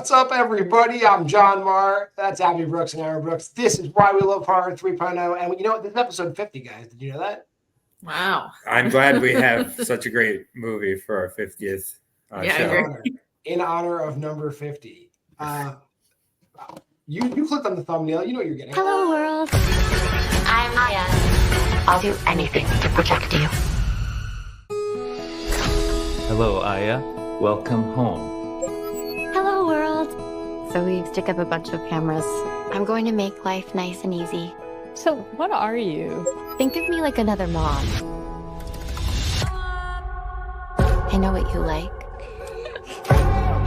What's up, everybody? I'm John Maher. That's Abby Brooks and Aaron Brooks. This is Why We Love Horror 3.0. And you know what? This is episode 50, guys. Did you know that? Wow. I'm glad we have such a great movie for our 50th show. In honor of number 50. You clicked on the thumbnail. You know what you're getting. Hello, world. I'm Maya. I'll do anything to protect you. Hello, Aya. Welcome home. Hello, world. So we stick up a bunch of cameras. I'm going to make life nice and easy. So what are you? Think of me like another mom. I know what you like.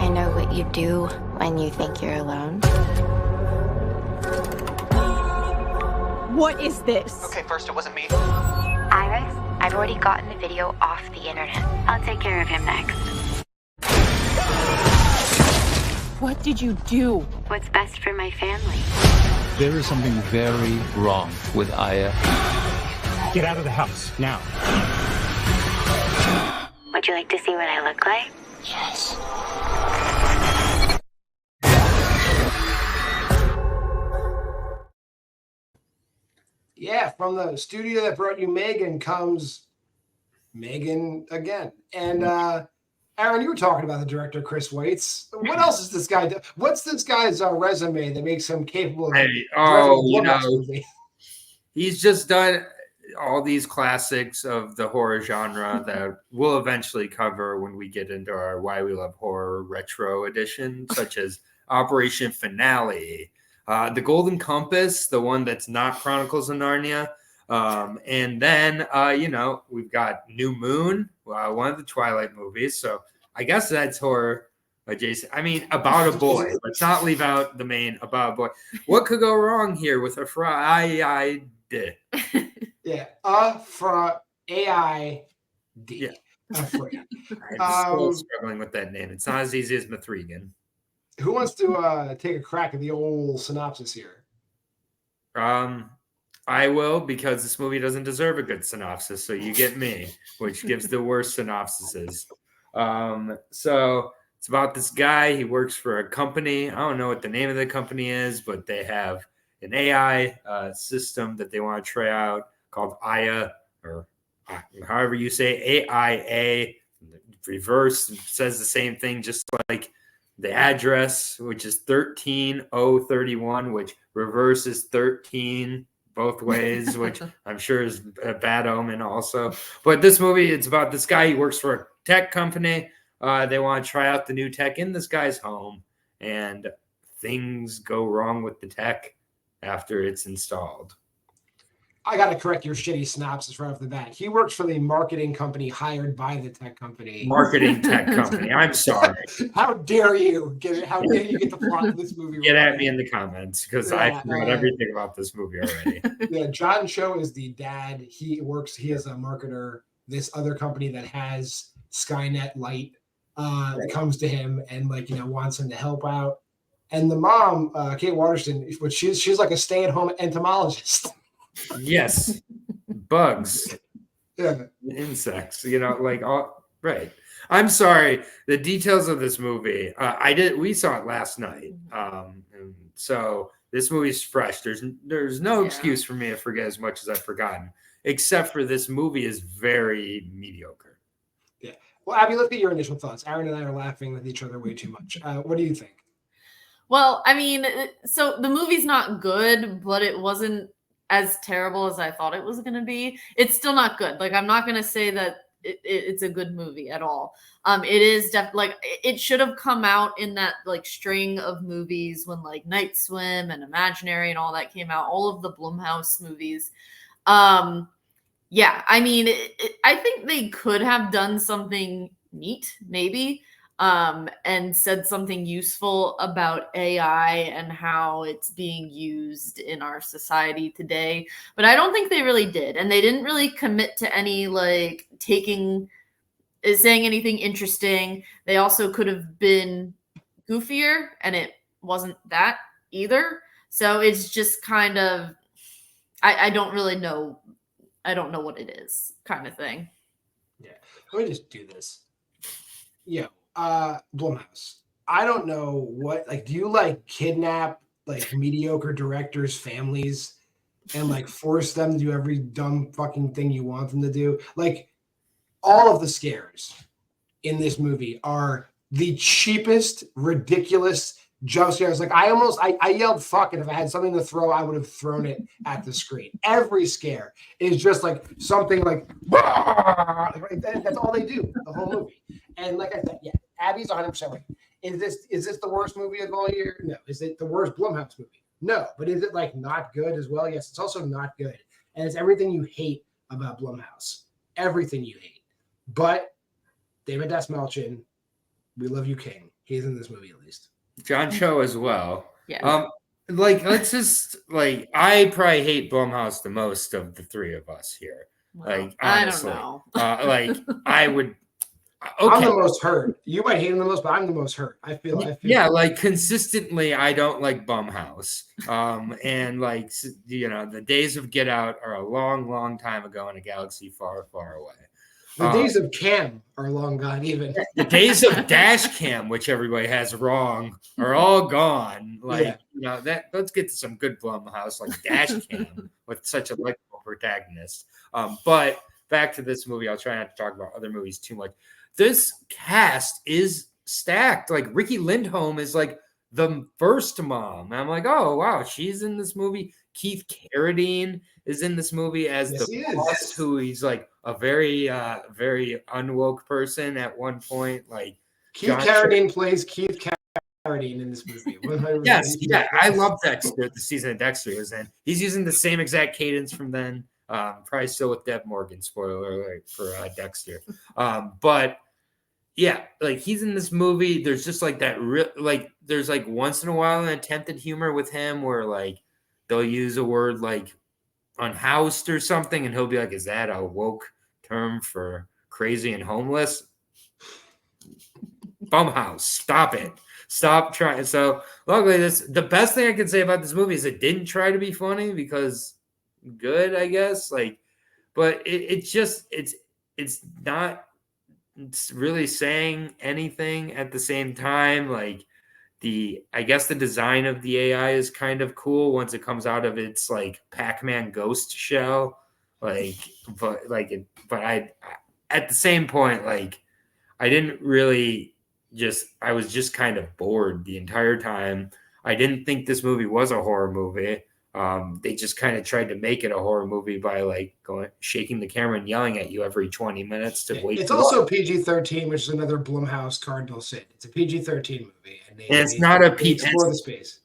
I know what you do when you think you're alone. What is this? Okay, first it wasn't me. Iris, I've already gotten the video off the internet. I'll take care of him next. What did you do? What's best for my family? There is something very wrong with Aya. Get out of the house, now. Would you like to see what I look like? Yes. Yeah, from the studio that brought you Megan comes Megan again. And Aaron, you were talking about the director, Chris Weitz. What else is this guy do? What's this guy's resume that makes him capable of he's just done all these classics of the horror genre that we'll eventually cover when we get into our Why We Love Horror retro edition, such as Operation Finale, The Golden Compass, the one that's not Chronicles of Narnia. And then, we've got New Moon, one of the Twilight movies. So I guess that's horror adjacent. I mean, About a Boy. Let's not leave out the main About a Boy. What could go wrong here with AfrAId? Yeah, AfrAID. Yeah. AfrAID. I'm still struggling with that name. It's not as easy as Mithrigan. Who wants to take a crack at the old synopsis here? I will, because this movie doesn't deserve a good synopsis. So you get me, which gives the worst synopsises. So it's about this guy. He works for a company. I don't know what the name of the company is, but they have an AI system that they want to try out called Aya, or however you say AIA. Reverse says the same thing, just like the address, which is 13031, which reverse is 13 both ways, which I'm sure is a bad omen also. But this movie, it's about this guy. He works for a tech company. They want to try out the new tech in this guy's home, and things go wrong with the tech after it's installed. I got to correct your shitty synopsis right off the bat. He works for the marketing company hired by the tech company. Marketing tech company. I'm sorry. How dare you get the plot of this movie? Get at me in the comments, because I forgot everything about this movie already. Yeah, John Cho is the dad. He is a marketer. This other company that has Skynet Light comes to him and wants him to help out. And the mom, Kate Waterston, but she's like a stay-at-home entomologist. Yes, bugs, insects, right. I'm sorry. The details of this movie, we saw it last night. And so this movie's fresh. There's no excuse for me to forget as much as I've forgotten, except for this movie is very mediocre. Yeah. Well, Abby, let's get your initial thoughts. Aaron and I are laughing with each other way too much. What do you think? Well, I mean, so the movie's not good, but it wasn't as terrible as I thought it was going to be. It's still not good. Like, I'm not going to say that it's a good movie at all. It is like it should have come out in that like string of movies when like Night Swim and Imaginary and all that came out, all of the Blumhouse movies. Yeah, I mean, I think they could have done something neat, maybe, and said something useful about AI and how it's being used in our society today. But I don't think they really did. And they didn't really commit to any, like, saying anything interesting. They also could have been goofier, and it wasn't that either. So it's just kind of, I don't really know. I don't know what it is, kind of thing. Yeah. Let me just do this. Yeah. Blumhouse. I don't know what, like, do you like kidnap like mediocre directors' families and like force them to do every dumb fucking thing you want them to do? Like, all of the scares in this movie are the cheapest, ridiculous jump scares. Like, I yelled fuck, and if I had something to throw, I would have thrown it at the screen. Every scare is just like something like, right? That's all they do the whole movie. And like I said, yeah, Abby's 100% right. Is this the worst movie of all year? No. Is it the worst Blumhouse movie? No. But is it like not good as well? Yes, it's also not good. And it's everything you hate about Blumhouse. Everything you hate. But David Dastmalchian, we love you, King. He's in this movie at least. John Cho as well. Yeah. Like, let's just like, I probably hate Blumhouse the most of the three of us here. Well, Like, honestly, I don't know. like I would. I'm Okay. the most hurt. You might hate him the most, but I'm the most hurt. I feel. Yeah, like consistently, I don't like Blumhouse. And like, you know, the days of Get Out are a long, long time ago in a galaxy far, far away. The days of Cam are long gone. Even the days of Dash Cam, which everybody has wrong, are all gone. Like, Yeah. you know, that let's get to some good Blumhouse like Dash Cam with such a likable protagonist. But back to this movie, I'll try not to talk about other movies too much. This cast is stacked. Like Ricky Lindholm is like the first mom. I'm like, oh wow, she's in this movie. Keith Carradine is in this movie as Yes, the he is. boss, who he's like a very, very unwoke person at one point. Like Keith John Carradine plays Keith Carradine in this movie. 100%. yes, yeah, I love Dexter. The season of Dexter he was in. He's using the same exact cadence from then. Probably still with Deb Morgan. Spoiler alert for Dexter. But yeah, like he's in this movie. There's just like that like there's like once in a while an attempt at humor with him where like they'll use a word like unhoused or something, and he'll be like, is that a woke term for crazy and homeless? Bumhouse, stop it. Stop trying. So luckily the best thing I can say about this movie is it didn't try to be funny because good, I guess. Like, but it's not really saying anything at the same time. Like I guess the design of the AI is kind of cool once it comes out of its like Pac-Man ghost shell. Like, but I at the same point, like I didn't really I was just kind of bored the entire time. I didn't think this movie was a horror movie. They just kind of tried to make it a horror movie by like shaking the camera and yelling at you every 20 minutes to wait. It's also PG-13, which is another Blumhouse cardinal sin. It's a PG-13 movie, and it's not a PG. Explore the space.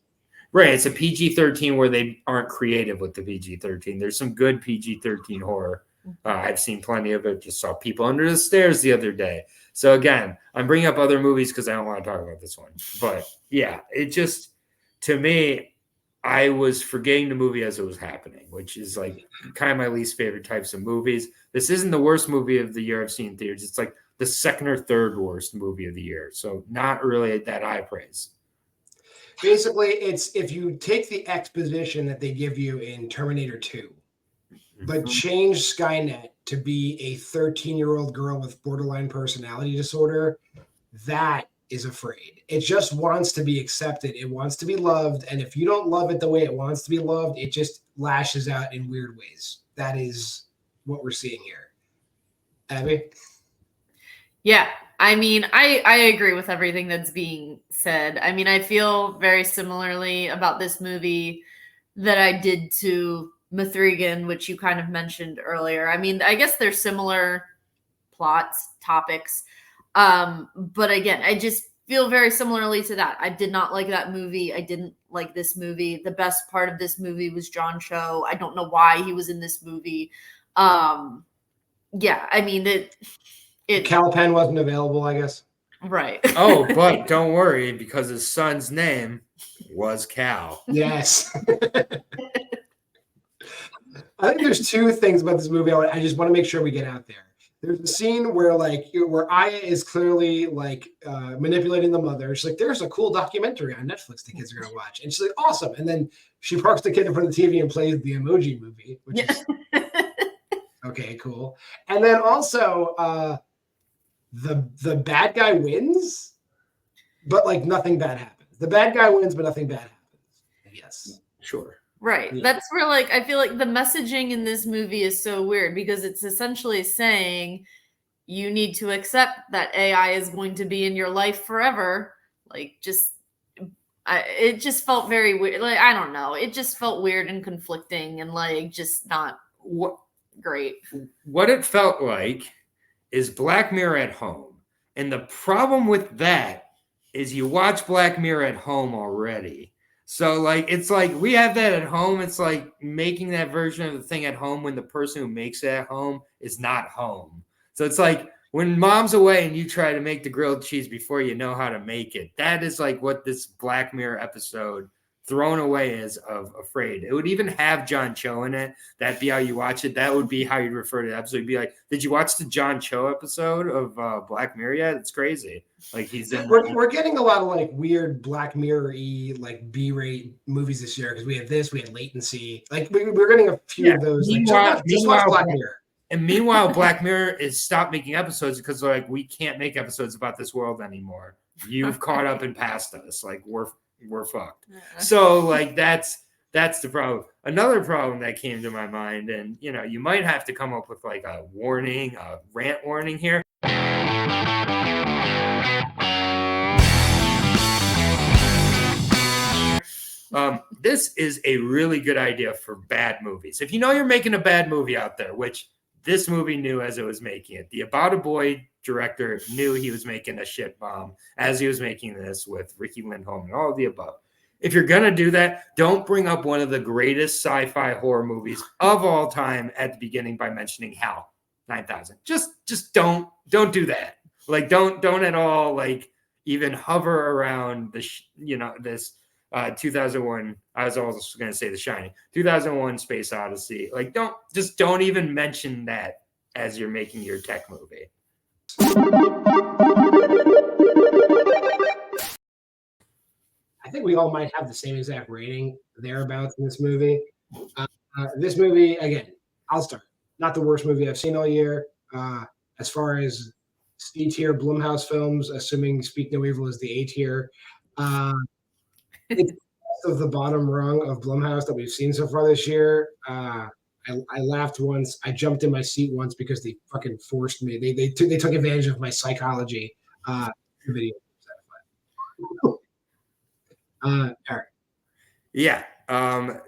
Right, it's a PG-13 where they aren't creative with the PG-13. There's some good PG-13 horror. I've seen plenty of it. Just saw People Under the Stairs the other day. So again, I'm bringing up other movies because I don't want to talk about this one. But yeah, it just, to me, I was forgetting the movie as it was happening, which is like kind of my least favorite types of movies. This isn't the worst movie of the year I've seen in theaters. It's like the second or third worst movie of the year. So not really that high praise. Basically, it's if you take the exposition that they give you in Terminator 2, but change Skynet to be a 13-year-old girl with borderline personality disorder, that is afraid. It just wants to be accepted. It wants to be loved. And if you don't love it the way it wants to be loved, it just lashes out in weird ways. That is what we're seeing here. Abby? Yeah. I mean, I agree with everything that's being said. I mean, I feel very similarly about this movie that I did to Mithrigan, which you kind of mentioned earlier. I mean, I guess they're similar plots, topics. But again, I just feel very similarly to that. I did not like that movie. I didn't like this movie. The best part of this movie was John Cho. I don't know why he was in this movie. Yeah, I mean it Cal Penn wasn't available, I guess. right. Oh, but don't worry, because his son's name was Cal. Yes. I think there's two things about this movie I just want to make sure we get out there. There's a scene where Aya is clearly manipulating the mother. She's like, there's a cool documentary on Netflix the kids are gonna watch. And she's like, awesome. And then she parks the kid in front of the TV and plays the Emoji Movie, which is okay, cool. And then also the bad guy wins, but like nothing bad happens. The bad guy wins, but nothing bad happens. Yes. Sure. Right. Yeah. That's where I feel like the messaging in this movie is so weird because it's essentially saying you need to accept that AI is going to be in your life forever. It just felt very weird. I don't know. It just felt weird and conflicting and just not great. What it felt like is Black Mirror at home. And the problem with that is you watch Black Mirror at home already. So it's like we have that at home. It's like making that version of the thing at home when the person who makes it at home is not home. So it's like when mom's away and you try to make the grilled cheese before you know how to make it. That is like what this Black Mirror episode thrown away is of AfrAId. It would even have John Cho in it. That'd be how you watch it. That would be how you'd refer to the episode. You'd be like, did you watch the John Cho episode of Black Mirror yet? It's crazy. He's in. We're getting a lot of weird Black Mirror-y B-rate movies this year because we had this, we had Latency. We're getting a few of those. Just watch Black Mirror. And meanwhile, Black Mirror is stopped making episodes because we can't make episodes about this world anymore. You've caught up and passed us. We're fucked. So that's the problem. Another problem that came to my mind, and you might have to come up with a rant warning here. This is a really good idea for bad movies. If you're making a bad movie out there, which this movie knew as it was making it, the About a Boy director knew he was making a shit bomb as he was making this with Ricky Lindholm and all of the above. If you're going to do that, don't bring up one of the greatest sci-fi horror movies of all time at the beginning by mentioning HAL 9000. Just don't do that. Don't at all even hover around this 2001. I was also going to say The Shining. 2001 Space Odyssey. Don't even mention that as you're making your tech movie. I think we all might have the same exact rating thereabouts in this movie. This movie, again, I'll start. Not the worst movie I've seen all year. As far as C-tier Blumhouse films, assuming Speak No Evil is the A-tier, it's of the bottom rung of Blumhouse that we've seen so far this year. I laughed once. I jumped in my seat once because they fucking forced me. They took advantage of my psychology. Video. Eric. Yeah.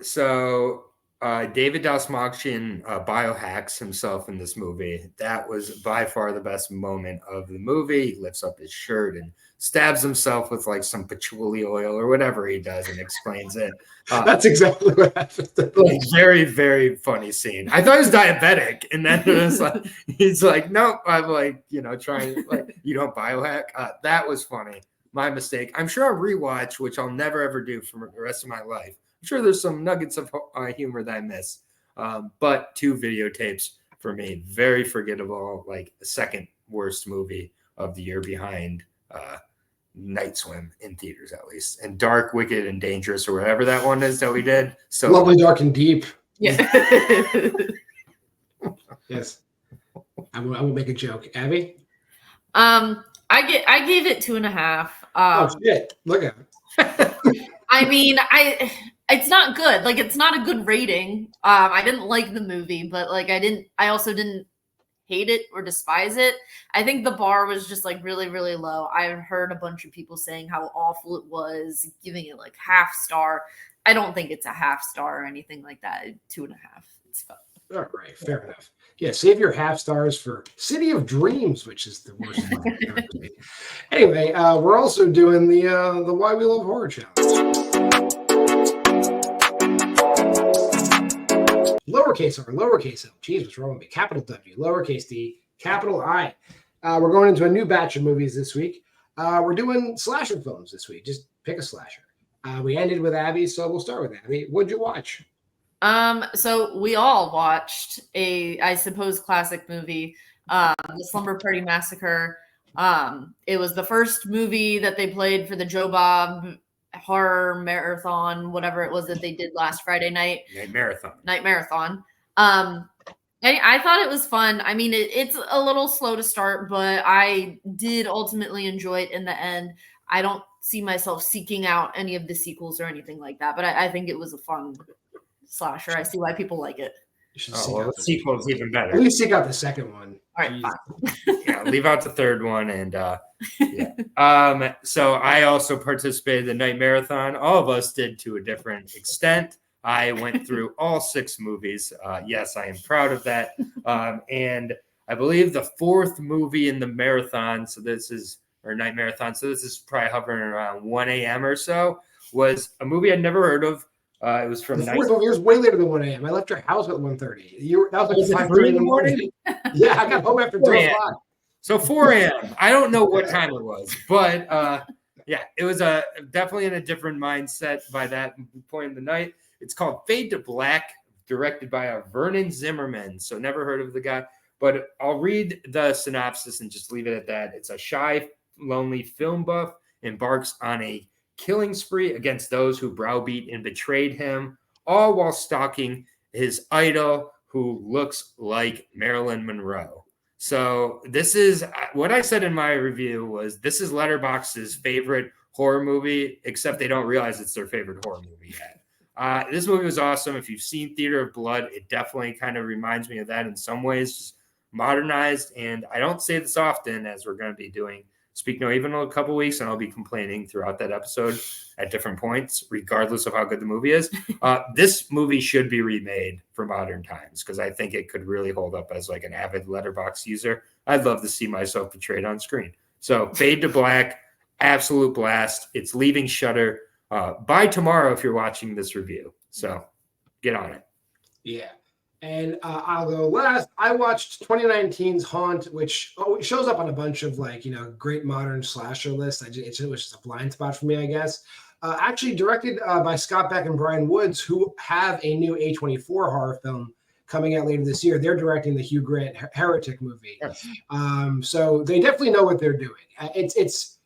So David Dastmalchian biohacks himself in this movie. That was by far the best moment of the movie. He lifts up his shirt and stabs himself with some patchouli oil or whatever he does and explains it. That's exactly what happened. Very, very funny scene. I thought he was diabetic, and then it was he's like, nope, I'm trying you don't biohack. That was funny. My mistake. I'm sure I'll rewatch, which I'll never ever do for the rest of my life. I'm sure there's some nuggets of humor that I miss. But 2 videotapes for me, very forgettable, the second worst movie of the year behind Night Swim in theaters, at least. And Dark, Wicked, and Dangerous, or whatever that one is that we did. So Lovely, Dark, and Deep. Yeah. Yes. I will make a joke. Abby? I gave it 2.5. Oh shit! Look at it. I mean, it's not good. It's not a good rating. I didn't like the movie, but I also didn't hate it or despise it. I think the bar was just really, really low. I heard a bunch of people saying how awful it was, giving it half star. I don't think it's a half star or anything like that. 2.5. It's fun. All right, fair enough. Yeah, save your half stars for City of Dreams, which is the worst one I've ever seen. Anyway, we're also doing the Why We Love Horror challenge. Lowercase R, lowercase L. Jeez, what's wrong with me? Capital W, lowercase D, capital I. We're going into a new batch of movies this week. We're doing slasher films this week. Just pick a slasher. We ended with Abby, so we'll start with Abby. What'd you watch? So we all watched I suppose, classic movie, The Slumber Party Massacre. It was the first movie that they played for the Joe Bob horror marathon, whatever it was that they did last Friday night. Night marathon. I thought it was fun. I mean, it's a little slow to start, but I did ultimately enjoy it in the end. I don't see myself seeking out any of the sequels or anything like that, but I think it was a fun slasher. I see why people like it. The sequel is even better. At least seek out the second one. All right, fine. Yeah, leave out the third one. And yeah. So I also participated in the Night Marathon. All of us did to a different extent. I went through all 6 movies. Yes, I am proud of that. And I believe the 4th movie in the marathon, Night Marathon, so this is probably hovering around 1 a.m. or so, was a movie I'd never heard of. It was from the 4th movie was way later than 1 a.m. I left your house at 1:30. That was like 5:30 in the morning. Yeah, I got home after 2 o'clock. So 4 a.m. I don't know what time it was, but yeah, it was definitely in a different mindset by that point in the night. It's called Fade to Black, directed by Vernon Zimmerman. So never heard of the guy, but I'll read the synopsis and just leave it at that. It's a shy, lonely film buff embarks on a killing spree against those who browbeat and betrayed him, all while stalking his idol who looks like Marilyn Monroe. So this is what I said in my review was this is Letterboxd's favorite horror movie, except they don't realize it's their favorite horror movie yet. This movie was awesome. If you've seen Theater of Blood, it definitely kind of reminds me of that in some ways, just modernized. And I don't say this often, as we're going to be doing Speak No Evil in a couple weeks, and I'll be complaining throughout that episode at different points, regardless of how good the movie is. This movie should be remade for modern times because I think it could really hold up as like an avid Letterboxd user. I'd love to see myself portrayed on screen. So Fade to Black, absolute blast. It's leaving Shudder by tomorrow if you're watching this review. So get on it. Yeah. And I'll go last. I watched 2019's Haunt, which shows up on a bunch of great modern slasher lists. It was just a blind spot for me, I guess. Actually directed by Scott Beck and Brian Woods, who have a new A24 horror film coming out later this year. They're directing the Hugh Grant Heretic movie. Yes. So they definitely know what they're doing. It's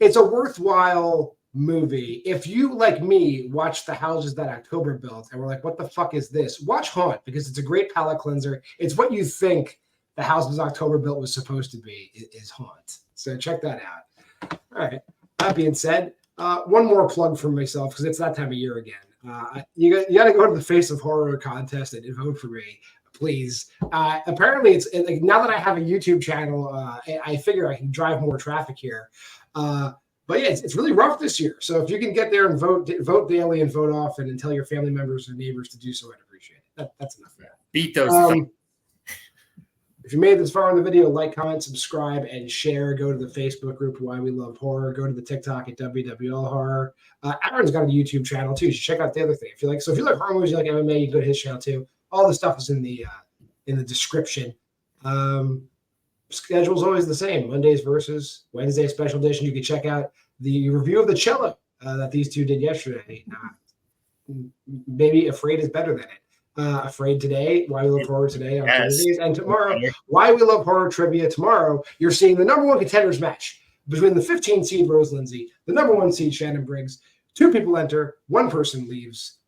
a worthwhile movie. If you, like me, watch The Houses That October Built and we're like, what the fuck is this? Watch Haunt, because it's a great palate cleanser. It's what you think The Houses October Built was supposed to be, is Haunt. So check that out. All right. That being said, one more plug for myself, because it's that time of year again. You got to go to the Face of Horror contest and vote for me, please. Apparently, it's like now that I have a YouTube channel, I figure I can drive more traffic here. But yeah, it's really rough this year. So if you can get there and vote daily and vote often and tell your family members and neighbors to do so, I'd appreciate it. That's enough. Yeah. Beat those. If you made this far in the video, like, comment, subscribe, and share. Go to the Facebook group, Why We Love Horror. Go to the TikTok at WWL Horror. Aaron's got a YouTube channel too. You should check out the other thing. If you like horror movies, you like MMA, you can go to his channel too. All the stuff is in the description. Schedule's always the same. Mondays versus Wednesday special edition. You can check out the review of the cello that these two did yesterday. Maybe AfrAId is better than it. AfrAId today, Why We Love Horror today on Thursdays, and tomorrow, Why We Love Horror Trivia tomorrow. You're seeing the number one contenders match between the 15 seed Rose Lindsay, the number 1 seed Shannon Briggs. 2 people enter, 1 person leaves.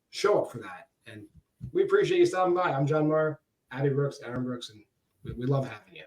Show up for that, and we appreciate you stopping by. I'm John Maher, Abby Brooks, Aaron Brooks, and we love having you.